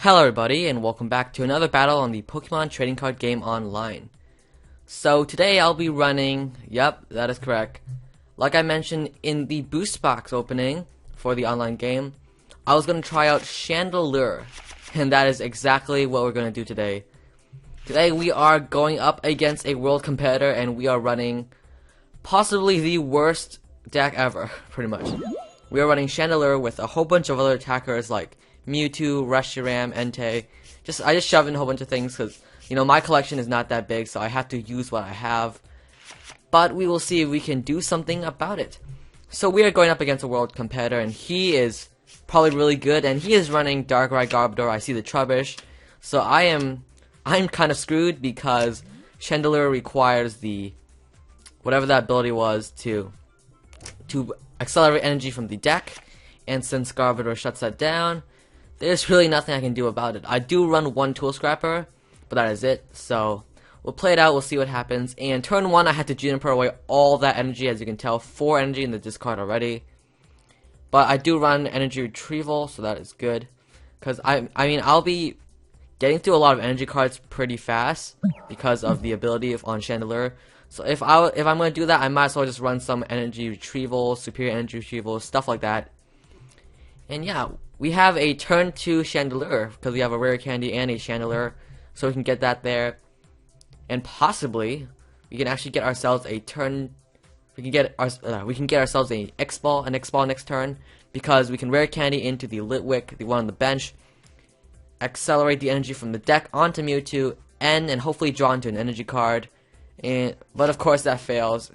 Hello everybody, and welcome back to another battle on the Pokemon Trading Card Game Online. So today I'll be running, yep, that is correct. Like I mentioned in the boost box opening for the online game, I was going to try out Chandelure, and that is exactly what we're going to do today. Today we are going up against a world competitor, and we are running possibly the worst deck ever, pretty much. We are running Chandelure with a whole bunch of other attackers like Mewtwo, Reshiram, Entei. I just shove in a whole bunch of things because, you know, my collection is not that big, so I have to use what I have. But we will see if we can do something about it. So we are going up against a world competitor, and he is probably really good, and he is running Darkrai, Garbodor. I see the Trubbish. So I'm kind of screwed because Chandelure requires the whatever that ability was to accelerate energy from the deck, and since Garbodor shuts that down, there's really nothing I can do about it. I do run one Tool Scrapper, but that is it. So we'll play it out, we'll see what happens. And turn 1, I had to Juniper away all that energy, as you can tell. 4 energy in the discard already. But I do run energy retrieval, so that is good. Because I mean, I'll be getting through a lot of energy cards pretty fast because of the ability on Chandelure. So if I'm going to do that, I might as well just run some energy retrieval, superior energy retrieval, stuff like that. And yeah, we have a turn 2 Chandelure because we have a rare candy and a Chandelure, so we can get that there. And possibly we can actually get ourselves a turn. We can get ourselves a X-Ball next turn, because we can rare candy into the Litwick, the one on the bench, accelerate the energy from the deck onto Mewtwo, and hopefully draw into an energy card. But of course that fails.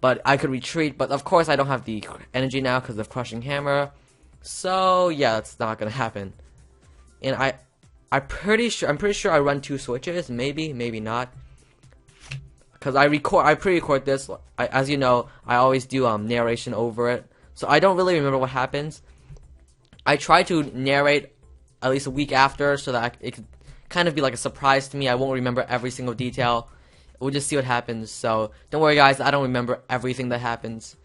But I could retreat, but of course I don't have the energy now because of Crushing Hammer. So yeah, that's not gonna happen. And I'm pretty sure I run 2 switches, maybe not, because I pre-record this. As you know, I always do narration over it, so I don't really remember what happens. I try to narrate at least a week after, so that it could kind of be like a surprise to me. I won't remember every single detail. We'll just see what happens. So don't worry, guys. I don't remember everything that happens.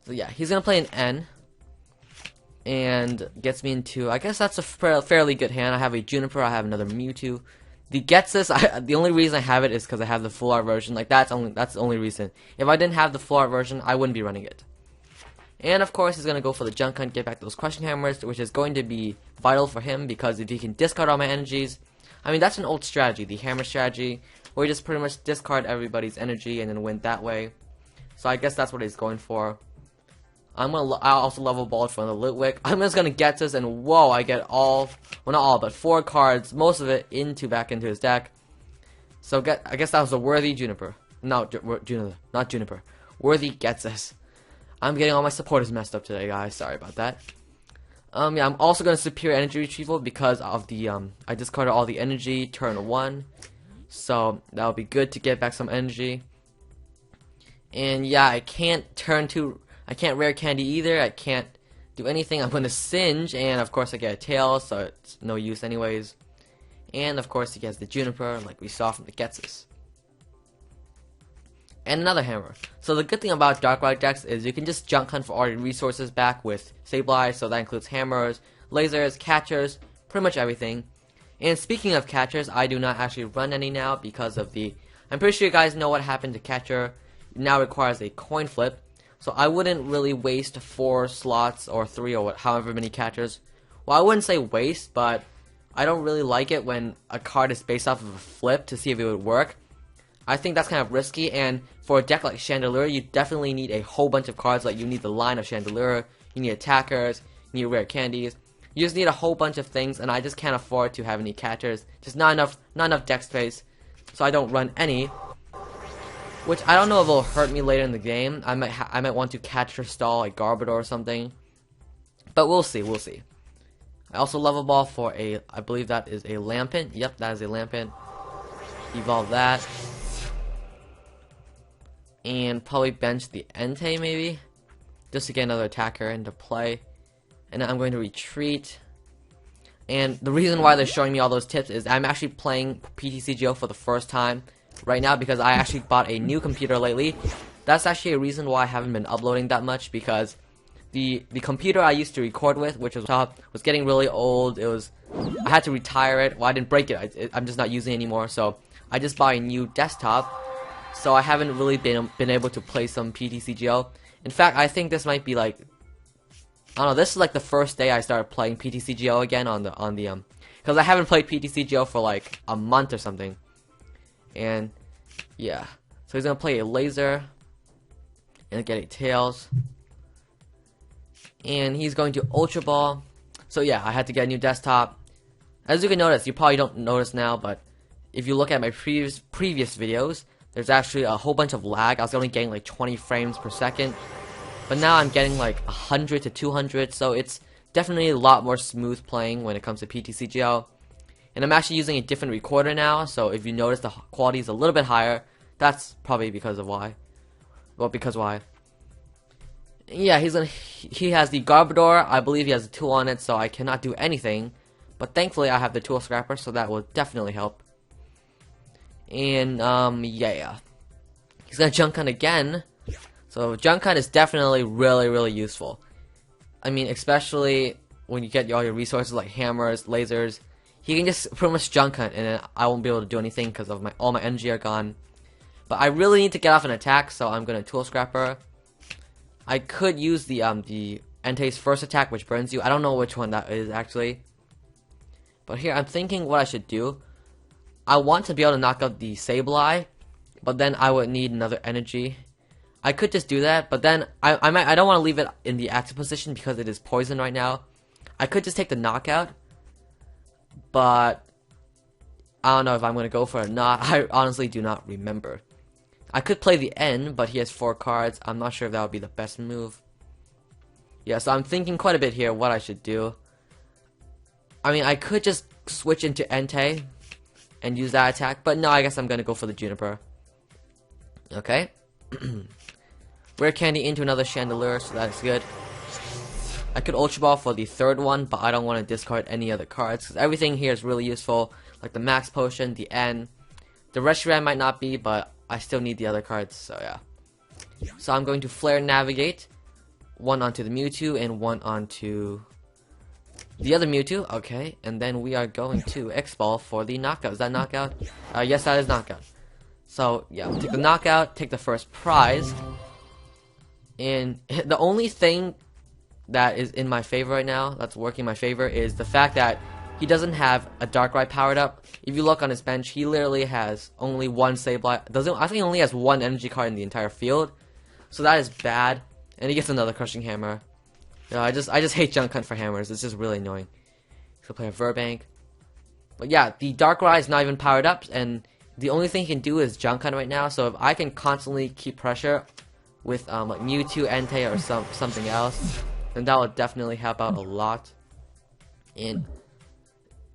So yeah, he's gonna play an N, and gets me into, I guess that's a fairly good hand. I have a Juniper, I have another Mewtwo. The the only reason I have it is because I have the full art version. Like that's the only reason. If I didn't have the full art version, I wouldn't be running it. And of course, he's gonna go for the Junk Hunt, get back those Crushing Hammers, which is going to be vital for him, because if he can discard all my energies, I mean, that's an old strategy, the Hammer strategy, where you just pretty much discard everybody's energy and then win that way. So I guess that's what he's going for. I'll also level ball from the Litwick. I'm just gonna get this, and whoa, I get well, not all, but 4 cards, most of it back into his deck. So I guess that was a worthy Juniper. Not Juniper. Worthy gets this. I'm getting all my supporters messed up today, guys. Sorry about that. Yeah, I'm also gonna superior energy retrieval because of the I discarded all the energy turn 1, so that'll be good to get back some energy. And yeah, I can't rare candy either. I can't do anything. I'm going to Singe, and of course I get a tail, so it's no use anyways. And of course he has the Juniper, like we saw from the Getsus. And another Hammer. So the good thing about Darkrai decks is you can just Junk Hunt for all your resources back with Sableye, so that includes hammers, lasers, catchers, pretty much everything. And speaking of catchers, I do not actually run any now because of I'm pretty sure you guys know what happened to catcher. It now requires a coin flip. So I wouldn't really waste 4 slots or 3 or however many catchers. Well, I wouldn't say waste, but I don't really like it when a card is based off of a flip to see if it would work. I think that's kind of risky, and for a deck like Chandelure, you definitely need a whole bunch of cards. Like, you need the line of Chandelure, you need attackers, you need rare candies. You just need a whole bunch of things, and I just can't afford to have any catchers. Just not enough deck space, so I don't run any. Which I don't know if it'll hurt me later in the game. I might want to catcher stall a Garbodor or something, but we'll see. I also level ball for I believe that is a Lampent. Yep, that is a Lampent. Evolve that, and probably bench the Entei maybe, just to get another attacker into play. And then I'm going to retreat. And the reason why they're showing me all those tips is I'm actually playing PTCGO for the first time right now, because I actually bought a new computer lately. That's actually a reason why I haven't been uploading that much, because the computer I used to record with, which was getting really old. It was I had to retire it. Well, I didn't break it. I'm just not using it anymore. So I just bought a new desktop. So I haven't really been able to play some PTCGO. In fact, I think this might be like, I don't know. This is like the first day I started playing PTCGO again on the because I haven't played PTCGO for like a month or something. And yeah, so he's gonna play a laser and get a tails, and he's going to Ultra Ball. So yeah, I had to get a new desktop. As you can notice, you probably don't notice now, but if you look at my previous videos, there's actually a whole bunch of lag. I was only getting like 20 frames per second, but now I'm getting like 100 to 200, so it's definitely a lot more smooth playing when it comes to PTCGO. And I'm actually using a different recorder now, so if you notice the quality is a little bit higher, that's probably because of why. Well, because why? Yeah, he has the Garbodor. I believe he has a tool on it, so I cannot do anything. But thankfully, I have the tool scrapper, so that will definitely help. And yeah, he's gonna junk hunt again. So junk hunt is definitely really useful. I mean, especially when you get all your resources like hammers, lasers. He can just pretty much junk hunt, and then I won't be able to do anything because of all my energy are gone. But I really need to get off an attack, so I'm gonna tool scrapper. I could use the Entei's first attack, which burns you. I don't know which one that is actually. But here I'm thinking what I should do. I want to be able to knock out the Sableye, but then I would need another energy. I could just do that, but then I don't want to leave it in the active position because it is poison right now. I could just take the knockout, but I don't know if I'm going to go for it or not. I honestly do not remember. I could play the N, but he has 4 cards. I'm not sure if that would be the best move. Yeah, so I'm thinking quite a bit here what I should do. I mean, I could just switch into Entei and use that attack, but no, I guess I'm going to go for the Juniper. Okay. Rare Candy into another Chandelure, so that's good. I could Ultra Ball for the third one, but I don't want to discard any other cards, because everything here is really useful, like the Max Potion, the N. The Reshiram might not be, but I still need the other cards, so yeah. So I'm going to Flare Navigate, one onto the Mewtwo, and one onto the other Mewtwo, okay, and then we are going to X-Ball for the knockout. Is that knockout? Yes, that is knockout. So, yeah, take the knockout, take the first prize, and the only thing that is in my favor right now, that's working in my favor, is the fact that he doesn't have a Darkrai powered up. If you look on his bench, he literally has only one Sableye. I think he only has one energy card in the entire field, so that is bad. And he gets another Crushing Hammer. You know, I just hate junk hunt for hammers. It's just really annoying. He'll play a Verbank. But yeah, the Darkrai is not even powered up, and the only thing he can do is junk hunt right now. So if I can constantly keep pressure with like Mewtwo, Entei, or something else, then that would definitely help out a lot. And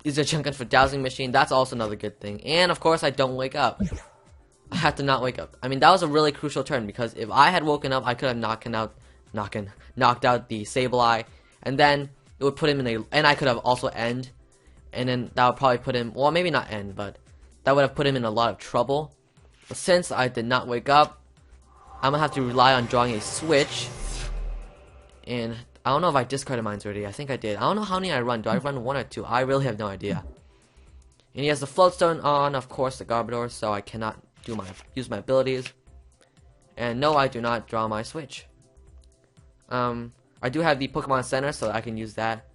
is a junk hunt for Dowsing Machine. That's also another good thing. And of course, I don't wake up. I had to not wake up. I mean, that was a really crucial turn, because if I had woken up, I could have knocked out the Sableye, and then it would put him in a, and I could have also end, and then that would probably put him, well, maybe not end, but that would have put him in a lot of trouble. But since I did not wake up, I'm gonna have to rely on drawing a switch, and I don't know if I discarded mine already. I think I did. I don't know how many I run. Do I run 1 or 2? I really have no idea. And he has the Floatstone on, of course, the Garbodor, so I cannot use my abilities. And no, I do not draw my switch. I do have the Pokemon Center, so I can use that.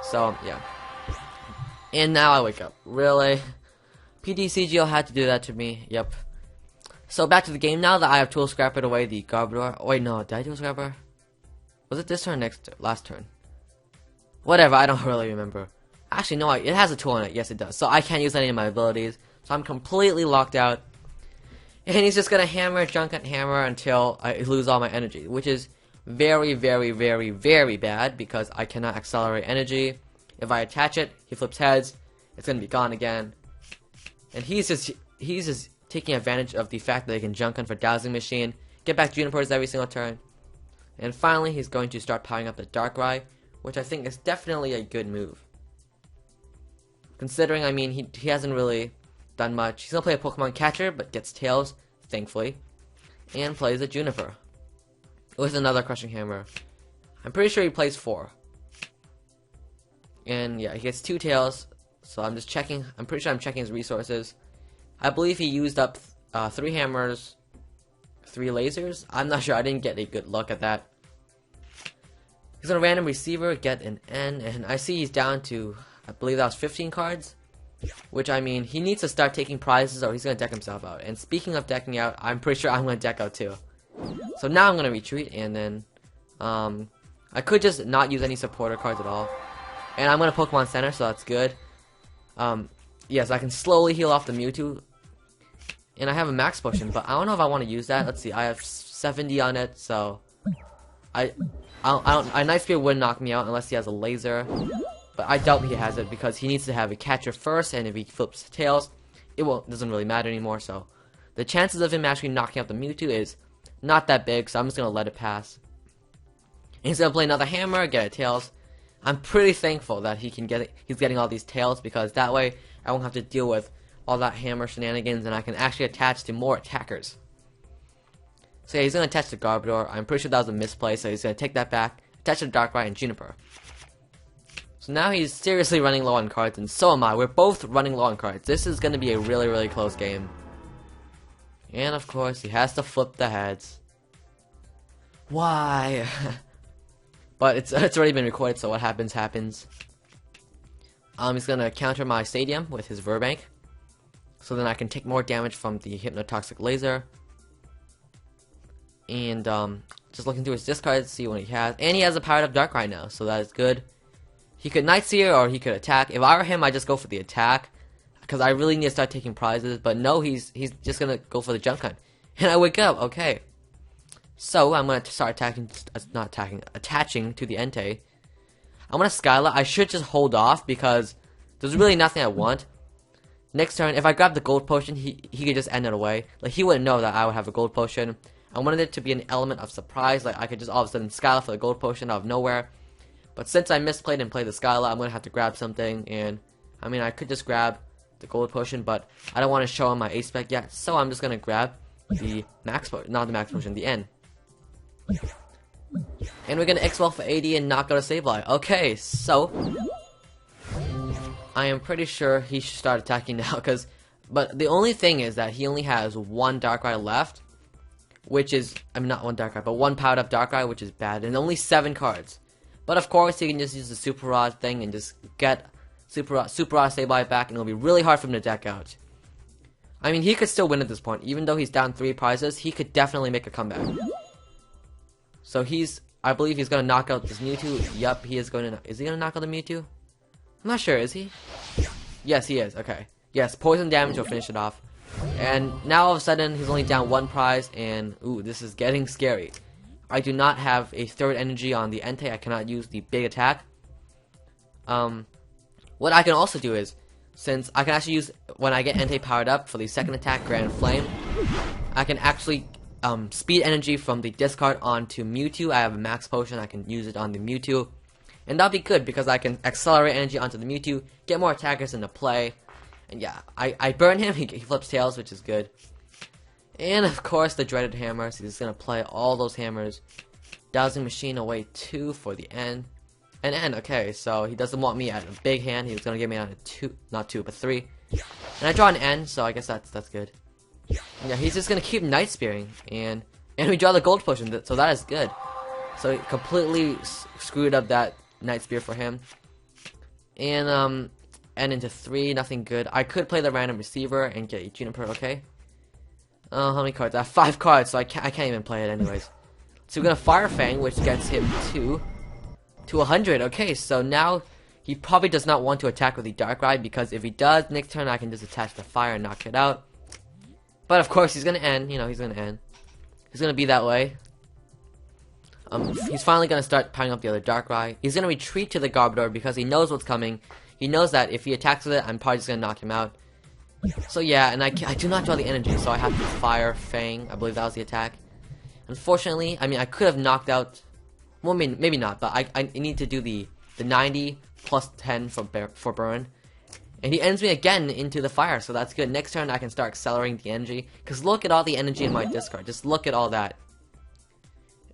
So, yeah. And now I wake up. Really? PTCGO had to do that to me. Yep. So back to the game now that I have Tool Scrappered away the Garbodor. Oh, wait, no. Did I Tool Scrapper? Was it this turn or last turn? Whatever, I don't really remember. Actually, no, it has a tool on it. Yes, it does. So I can't use any of my abilities. So I'm completely locked out. And he's just gonna junk hunt hammer until I lose all my energy, which is very bad, because I cannot accelerate energy. If I attach it, he flips heads, it's gonna be gone again. And he's just taking advantage of the fact that he can junk hunt for Dowsing Machine, get back Junipers every single turn. And finally, he's going to start powering up the Darkrai, which I think is definitely a good move. Considering, I mean, he hasn't really done much. He's gonna play a Pokemon Catcher, but gets Tails, thankfully, and plays a Juniper with another Crushing Hammer. I'm pretty sure he plays 4. And yeah, he gets 2 tails. So I'm just checking. I'm pretty sure I'm checking his resources. I believe he used up 3 hammers, 3 lasers. I'm not sure. I didn't get a good look at that. He's gonna random receiver, get an N, and I see he's down to, I believe that was 15 cards. Which, I mean, he needs to start taking prizes or he's gonna deck himself out. And speaking of decking out, I'm pretty sure I'm gonna deck out too. So now I'm gonna retreat, and then I could just not use any supporter cards at all. And I'm gonna Pokemon Center, so that's good. Yes, I can slowly heal off the Mewtwo. And I have a max potion, but I don't know if I want to use that. Let's see, I have 70 on it, so a Night Spear wouldn't knock me out unless he has a laser. But I doubt he has it because he needs to have a catcher first, and if he flips tails, doesn't really matter anymore. So the chances of him actually knocking out the Mewtwo is not that big, so I'm just gonna let it pass. And he's gonna play another hammer, get a tails. I'm pretty thankful that he's getting all these tails, because that way I won't have to deal with all that hammer shenanigans, and I can actually attach to more attackers. So yeah, he's gonna attach to Garbodor. I'm pretty sure that was a misplay, so he's gonna take that back, attach to Darkrai and Juniper. So now he's seriously running low on cards, and so am I. We're both running low on cards. This is gonna be a really, really close game. And of course, he has to flip the heads. Why? But it's already been recorded, so what happens happens. He's gonna counter my Stadium with his Verbank, so then I can take more damage from the Hypnotoxic Laser. And just looking through his discard to see what he has, and he has a powered up Darkrai now, so that is good. He could Night Seer or he could attack. If I were him, I just go for the attack, because I really need to start taking prizes. But no, he's just gonna go for the jump gun, and I wake up. Okay. So I'm gonna start attaching to the Entei. I'm gonna Skyla. I should just hold off because there's really nothing I want. Next turn, if I grab the gold potion, he could just end it away. Like, he wouldn't know that I would have a gold potion. I wanted it to be an element of surprise. Like, I could just all of a sudden Skyla for the gold potion out of nowhere. But since I misplayed and played the Skyla, I'm gonna have to grab something. And I mean, I could just grab the gold potion, but I don't want to show him my ace spec yet. So I'm just gonna grab the max potion, not the max potion, the N. And we're gonna X-Ball for 80 and knock out a Sableye. Okay, so I am pretty sure he should start attacking now, but the only thing is that he only has 1 Darkrai left, which is, I mean, not 1 Darkrai, but 1 powered up Darkrai, which is bad, and only 7 cards. But of course, he can just use the Super Rod thing and just get Super Rod Sableye back, and it'll be really hard for him to deck out. I mean, he could still win at this point. Even though he's down 3 prizes, he could definitely make a comeback. So I believe he's gonna knock out this Mewtwo. Yup, he is going to. Is he gonna knock out the Mewtwo? I'm not sure, is he? Yes, he is. Okay. Yes, poison damage will finish it off. And now all of a sudden, he's only down 1 prize, and ooh, this is getting scary. I do not have a 3rd energy on the Entei. I cannot use the big attack. What I can also do is, since I can actually use, when I get Entei powered up for the 2nd attack, Grand Flame, I can actually speed energy from the discard onto Mewtwo. I have a max potion. I can use it on the Mewtwo. And that'll be good because I can accelerate energy onto the Mewtwo, get more attackers into play. And yeah, I burn him, he flips tails, which is good. And of course, the dreaded hammers. He's going to play all those hammers. Dowsing Machine away 2 for the N. And N, okay, so he doesn't want me at a big hand. He's going to get me on a 2, not 2, but 3. And I draw an N, so I guess that's good. Yeah, he's just going to keep Night Spearing. And we draw the gold potion, so that is good. So he completely screwed up that Night Spear for him. And N into 3, nothing good. I could play the random receiver and get a Juniper, okay? How many cards? I have 5 cards, so I can't even play it anyways. So we're gonna Fire Fang, which gets him to 100. Okay, so now he probably does not want to attack with the Darkrai, because if he does, next turn I can just attach the fire and knock it out. But of course he's gonna end. You know, he's gonna end. He's gonna be that way. He's finally gonna start piling up the other Darkrai. He's gonna retreat to the Garbodor because he knows what's coming. He knows that if he attacks with it, I'm probably just gonna knock him out. So yeah, and I do not draw the energy, so I have to Fire Fang. I believe that was the attack. Unfortunately, I mean, I could have knocked out. Well, maybe not, but I need to do the 90 plus 10 for burn. And he ends me again into the fire, so that's good. Next turn, I can start accelerating the energy. Because look at all the energy in my discard. Just look at all that.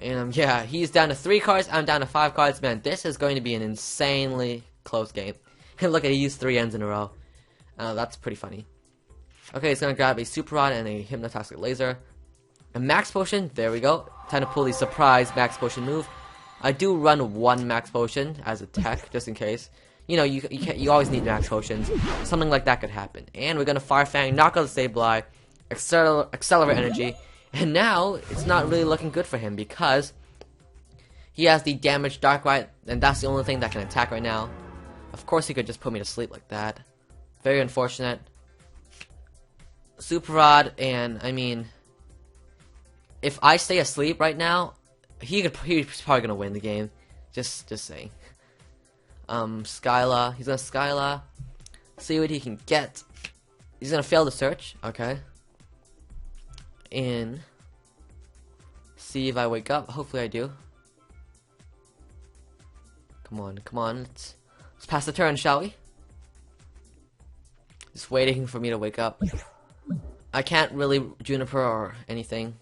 And yeah, he's down to 3 cards. I'm down to 5 cards. Man, this is going to be an insanely close game. And look at, he used 3 ends in a row. That's pretty funny. Okay, he's gonna grab a Super Rod and a Hypnotoxic Laser. A Max Potion, there we go. Time to pull the surprise Max Potion move. I do run 1 Max Potion as a tech, just in case. You know, you always need Max Potions. Something like that could happen. And we're gonna Fire Fang, knock out the Sableye, Accelerate Energy. And now, it's not really looking good for him because he has the damaged Darkrai, and that's the only thing that can attack right now. Of course he could just put me to sleep like that. Very unfortunate. Super Rod, and I mean, if I stay asleep right now, he's probably gonna win the game. Just saying. Skyla, he's gonna Skyla. See what he can get. He's gonna fail the search. Okay. And see if I wake up. Hopefully I do. Come on, come on. Let's pass the turn, shall we? Just waiting for me to wake up. I can't really Juniper or anything.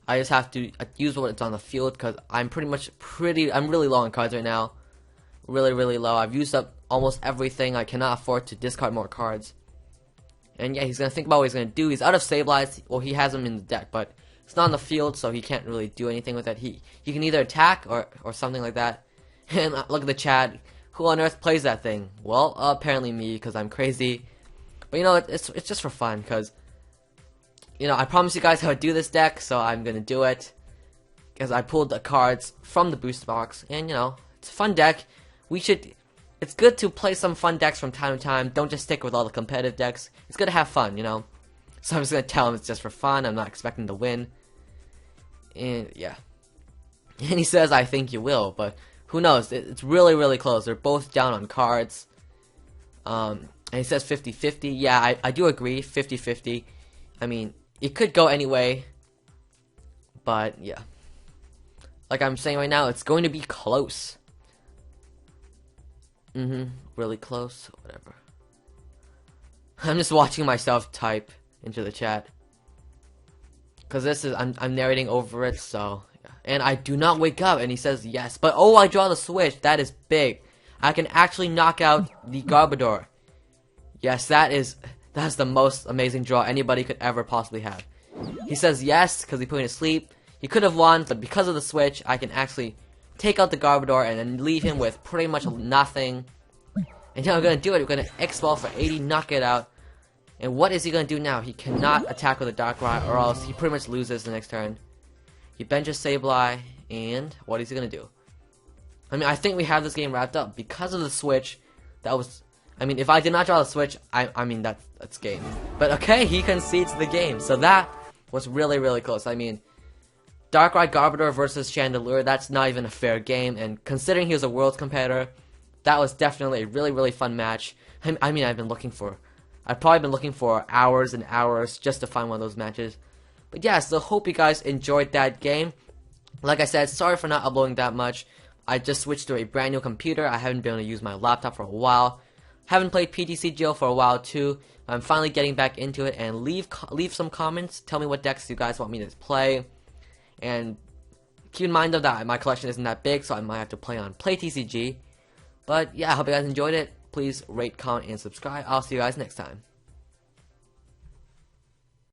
I just have to use what's on the field because I'm I'm really low on cards right now. Really low. I've used up almost everything. I cannot afford to discard more cards. And yeah, he's gonna think about what he's gonna do. He's out of Sableyes. Well, he has them in the deck, but it's not on the field, so he can't really do anything with it. He can either attack or something like that. And look at the chat. Who on earth plays that thing? Well, apparently me, because I'm crazy. But you know, it's just for fun, because you know, I promised you guys how to do this deck, so I'm gonna do it. Because I pulled the cards from the boost box, and you know, it's a fun deck. It's good to play some fun decks from time to time. Don't just stick with all the competitive decks. It's good to have fun, you know. So I'm just gonna tell him it's just for fun. I'm not expecting to win. And yeah. And he says, I think you will, but who knows? It's really close. They're both down on cards. And he says 50-50. Yeah, I do agree. 50-50. I mean, it could go any way. But yeah. Like I'm saying right now, it's going to be close. Really close. Whatever. I'm just watching myself type into the chat. Because this is, I'm narrating over it, so. Yeah. And I do not wake up, and he says yes. But oh, I draw the switch. That is big. I can actually knock out the Garbodor. Yes, that's the most amazing draw anybody could ever possibly have. He says yes, because he put me to sleep. He could have won, but because of the switch, I can actually take out the Garbodor and then leave him with pretty much nothing. And now we're going to do it. We're going to X-Ball for 80, knock it out. And what is he going to do now? He cannot attack with a Darkrai, or else he pretty much loses the next turn. He benches Sableye, and what is he going to do? I mean, I think we have this game wrapped up. Because of the switch, that was... I mean, if I did not draw the switch, I mean, that's game. But okay, he concedes the game. So that was really close. I mean, Darkrai Garbodor versus Chandelure, that's not even a fair game. And considering he was a Worlds competitor, that was definitely a really fun match. I mean, I've probably been looking for hours and hours just to find one of those matches. But yeah, so hope you guys enjoyed that game. Like I said, sorry for not uploading that much. I just switched to a brand new computer. I haven't been able to use my laptop for a while. Haven't played PTCGO for a while too. I'm finally getting back into it, and leave some comments. Tell me what decks you guys want me to play. And keep in mind though that my collection isn't that big, so I might have to play on PlayTCG. But yeah, I hope you guys enjoyed it. Please rate, comment, and subscribe. I'll see you guys next time.